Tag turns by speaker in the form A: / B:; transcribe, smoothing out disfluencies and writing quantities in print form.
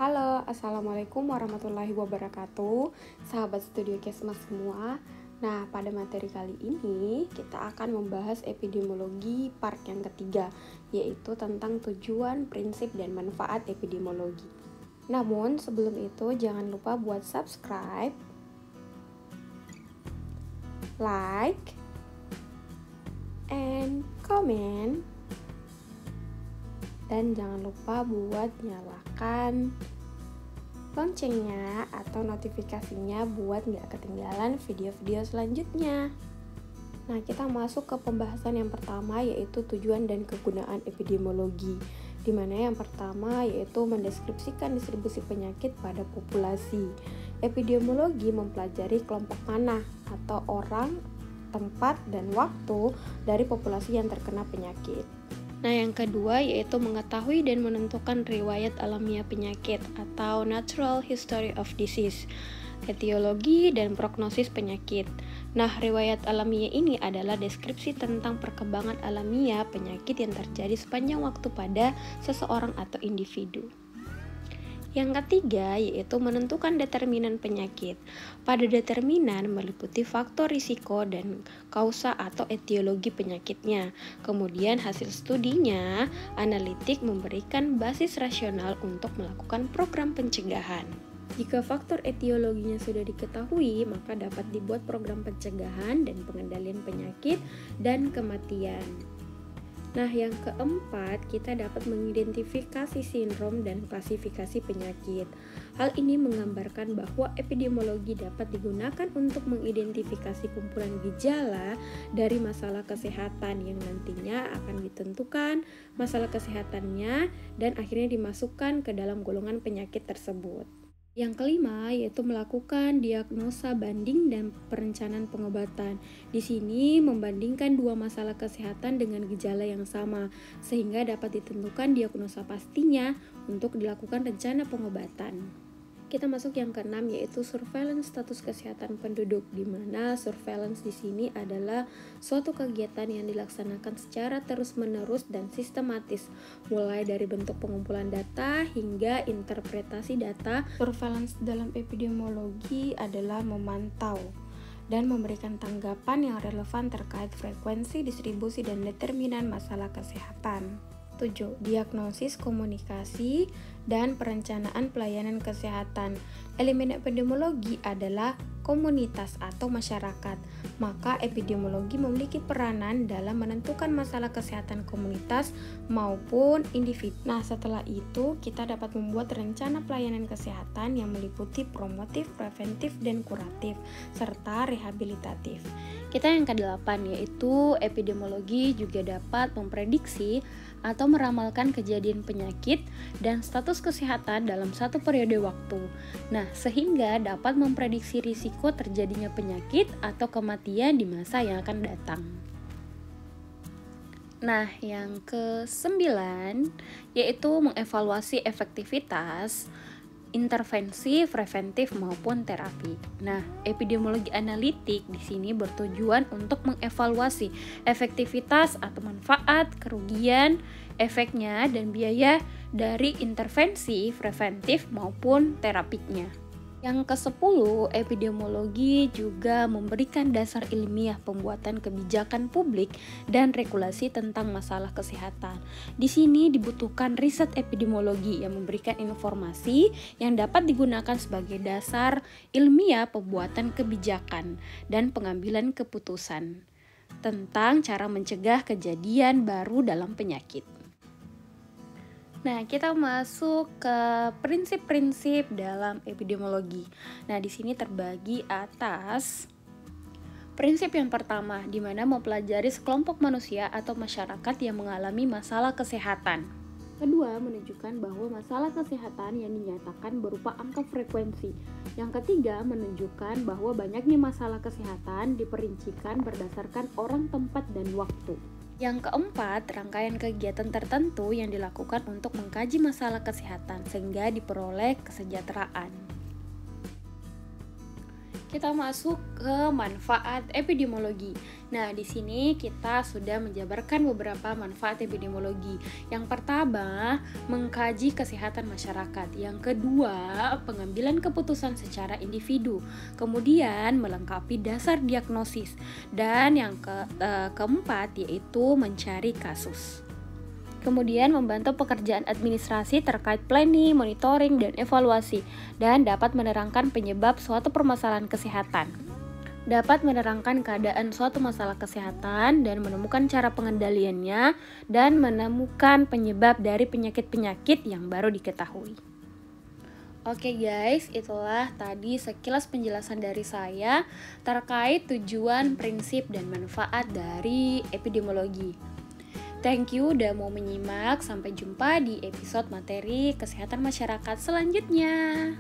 A: Halo, Assalamualaikum warahmatullahi wabarakatuh, sahabat Studio Kesmas semua. Nah, pada materi kali ini kita akan membahas epidemiologi part yang ketiga, yaitu tentang tujuan, prinsip, dan manfaat epidemiologi. Namun, sebelum itu jangan lupa buat subscribe, like, and comment. Dan jangan lupa buat nyalakan loncengnya atau notifikasinya buat nggak ketinggalan video-video selanjutnya. Nah, kita masuk ke pembahasan yang pertama, yaitu tujuan dan kegunaan epidemiologi, di mana yang pertama yaitu mendeskripsikan distribusi penyakit pada populasi. Epidemiologi mempelajari kelompok mana atau orang, tempat, dan waktu dari populasi yang terkena penyakit. Nah, yang kedua yaitu mengetahui dan menentukan riwayat alamiah penyakit atau Natural History of Disease, etiologi dan prognosis penyakit. Nah, riwayat alamiah ini adalah deskripsi tentang perkembangan alamiah penyakit yang terjadi sepanjang waktu pada seseorang atau individu. Yang ketiga yaitu menentukan determinan penyakit. Pada determinan meliputi faktor risiko dan kausa atau etiologi penyakitnya. Kemudian hasil studinya, analitik memberikan basis rasional untuk melakukan program pencegahan. Jika faktor etiologinya sudah diketahui, maka dapat dibuat program pencegahan dan pengendalian penyakit dan kematian. Nah, yang keempat, kita dapat mengidentifikasi sindrom dan klasifikasi penyakit. Hal ini menggambarkan bahwa epidemiologi dapat digunakan untuk mengidentifikasi kumpulan gejala dari masalah kesehatan yang nantinya akan ditentukan masalah kesehatannya dan akhirnya dimasukkan ke dalam golongan penyakit tersebut. Yang kelima yaitu melakukan diagnosa banding dan perencanaan pengobatan. Di sini membandingkan dua masalah kesehatan dengan gejala yang sama sehingga dapat ditentukan diagnosa pastinya untuk dilakukan rencana pengobatan. Kita masuk yang keenam yaitu surveillance status kesehatan penduduk, di mana surveillance di sini adalah suatu kegiatan yang dilaksanakan secara terus-menerus dan sistematis, mulai dari bentuk pengumpulan data hingga interpretasi data. Surveillance dalam epidemiologi adalah memantau dan memberikan tanggapan yang relevan terkait frekuensi, distribusi, dan determinan masalah kesehatan. 7. Diagnosis, komunikasi, dan perencanaan pelayanan kesehatan. Elemen epidemiologi adalah komunitas atau masyarakat, maka epidemiologi memiliki peranan dalam menentukan masalah kesehatan komunitas maupun individu. Nah, setelah itu kita dapat membuat rencana pelayanan kesehatan yang meliputi promotif, preventif, dan kuratif, serta rehabilitatif. Kita yang ke-8 yaitu epidemiologi juga dapat memprediksi atau meramalkan kejadian penyakit dan status kesehatan dalam satu periode waktu. Nah, sehingga dapat memprediksi risiko terjadinya penyakit atau kematian di masa yang akan datang. Nah, yang ke-9 yaitu mengevaluasi efektivitas intervensi preventif maupun terapi. Nah, epidemiologi analitik di sini bertujuan untuk mengevaluasi efektivitas atau manfaat, kerugian, efeknya, dan biaya dari intervensi preventif maupun terapinya. Yang ke-10, epidemiologi juga memberikan dasar ilmiah pembuatan kebijakan publik dan regulasi tentang masalah kesehatan. Di sini dibutuhkan riset epidemiologi yang memberikan informasi yang dapat digunakan sebagai dasar ilmiah pembuatan kebijakan dan pengambilan keputusan tentang cara mencegah kejadian baru dalam penyakit. Nah, kita masuk ke prinsip-prinsip dalam epidemiologi. Nah, di sini terbagi atas prinsip yang pertama, di mana mempelajari sekelompok manusia atau masyarakat yang mengalami masalah kesehatan. Kedua, menunjukkan bahwa masalah kesehatan yang dinyatakan berupa angka frekuensi. Yang ketiga, menunjukkan bahwa banyaknya masalah kesehatan diperincikan berdasarkan orang, tempat, dan waktu. Yang keempat, rangkaian kegiatan tertentu yang dilakukan untuk mengkaji masalah kesehatan sehingga diperoleh kesejahteraan.
B: kita masuk ke manfaat epidemiologi. Nah, di sini kita sudah menjabarkan beberapa manfaat epidemiologi. Yang pertama, mengkaji kesehatan masyarakat. Yang kedua, pengambilan keputusan secara individu. Kemudian, melengkapi dasar diagnosis. Dan yang keempat, yaitu mencari kasus. Kemudian membantu pekerjaan administrasi terkait planning, monitoring, dan evaluasi, dan dapat menerangkan penyebab suatu permasalahan kesehatan. Dapat menerangkan keadaan suatu masalah kesehatan dan menemukan cara pengendaliannya, dan menemukan penyebab dari penyakit-penyakit yang baru diketahui. Oke guys, itulah tadi sekilas penjelasan dari saya terkait tujuan, prinsip, dan manfaat dari epidemiologi. Thank you udah mau menyimak. Sampai jumpa di episode materi kesehatan masyarakat selanjutnya.